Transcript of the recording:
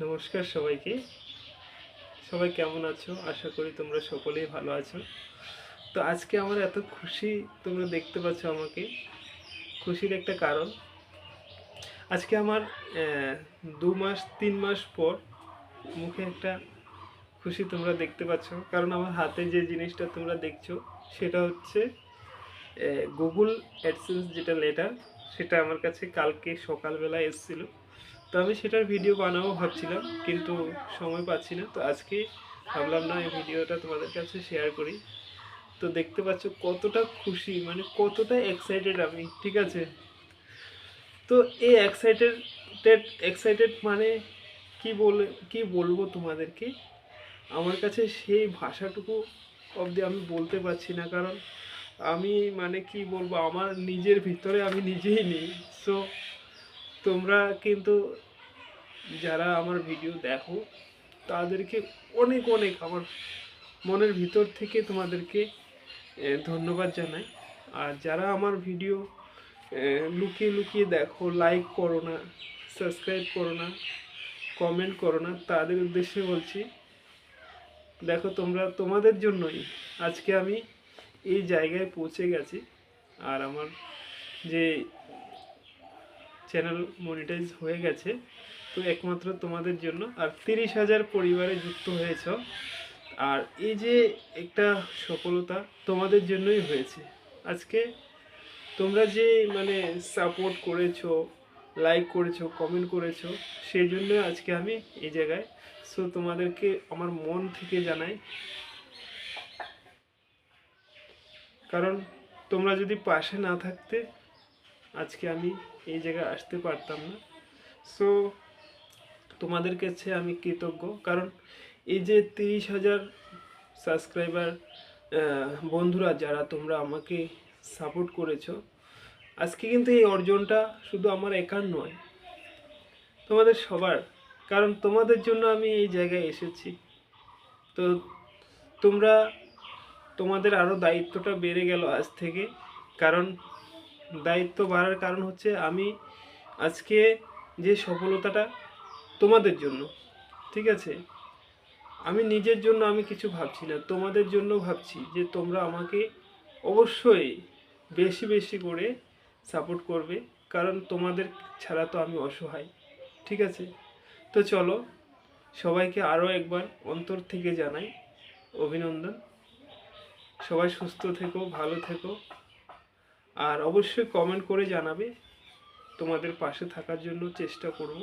নমস্কার সবাইকে। সবাই কেমন আছো? আশা করি তোমরা সকলেই ভালো আছো। তো আজকে আমার এত খুশি, তোমরা দেখতে পাচ্ছ আমাকে। খুশির একটা কারণ, আজকে আমার 2 মাস 3 মাস পর মুখে একটা খুশি তোমরা দেখতে পাচ্ছ। কারণ আমার হাতে যে জিনিসটা তোমরা দেখছো সেটা হচ্ছে গুগল অ্যাডসেন্স, যেটা লেটার, সেটা আমার কাছে কালকে সকালবেলা এসেছিলো। তো আমি সেটার ভিডিও বানাবো ভাবছিলাম, কিন্তু সময় পাচ্ছি না। তো আজকে ভাবলাম না, এই ভিডিওটা তোমাদের কাছে শেয়ার করি। তো দেখতে পাচ্ছ কতটা খুশি, মানে কতটা এক্সাইটেড আমি, ঠিক আছে? তো এই এক্সাইটেড মানে কি বলবো তোমাদেরকে। আমার কাছে সেই ভাষাটুকু অবধি আমি বলতে পারছি না, কারণ আমি মানে কি বলবো, আমার নিজের ভিতরে আমি নিজেই নেই। সো তোমরা কিন্তু যারা আমার ভিডিও দেখো তাদেরকে অনেক অনেক আমার মনের ভিতর থেকে তোমাদেরকে ধন্যবাদ জানাই। আর যারা আমার ভিডিও লুকিয়ে লুকিয়ে দেখো, লাইক করো না, সাবস্ক্রাইব করো না, কমেন্ট করো না, তাদের উদ্দেশ্যে বলছি, দেখো তোমাদের জন্যই আজকে আমি এই জায়গায় পৌঁছে গেছি। আর আমার যে চ্যানেল মনিটাইজ হয়ে গেছে, তো একমাত্র তোমাদের জন্য। আর 30,000 পরিবারে যুক্ত হয়েছ। আর এই যে একটা সফলতা তোমাদের জন্যই হয়েছে। আজকে তোমরা যে মানে সাপোর্ট করেছো, লাইক করেছো, কমেন্ট করেছো, সেই জন্য আজকে আমি এই জায়গায়। সো তোমাদেরকে আমার মন থেকে জানাই, কারণ তোমরা যদি পাশে না থাকতে আজকে আমি এই জায়গায় আসতে পারতাম না। সো তোমাদের কাছে আমি কৃতজ্ঞ, কারণ এই যে 30,000 সাবস্ক্রাইবার, বন্ধুরা যারা তোমরা আমাকে সাপোর্ট করেছো, আজকে কিন্তু এই অর্জনটা শুধু আমার একার নয়, তোমাদের সবার। কারণ তোমাদের জন্য আমি এই জায়গায় এসেছি। তো তোমরা, তোমাদের আরও দায়িত্বটা বেড়ে গেল আজ থেকে। কারণ দায়িত্ব বাড়ার কারণ হচ্ছে আমি আজকে যে সফলতাটা তোমাদের জন্য, ঠিক আছে? আমি নিজের জন্য আমি কিছু ভাবছি না, তোমাদের জন্য ভাবছি, যে তোমরা আমাকে অবশ্যই বেশি বেশি করে সাপোর্ট করবে। কারণ তোমাদের ছাড়া তো আমি অসহায়, ঠিক আছে? তো চলো, সবাইকে আরও একবার অন্তর থেকে জানাই অভিনন্দন। সবাই সুস্থ থেকো, ভালো থেকো। আর অবশ্যই কমেন্ট করে জানাবে, তোমাদের পাশে থাকার জন্য চেষ্টা করব।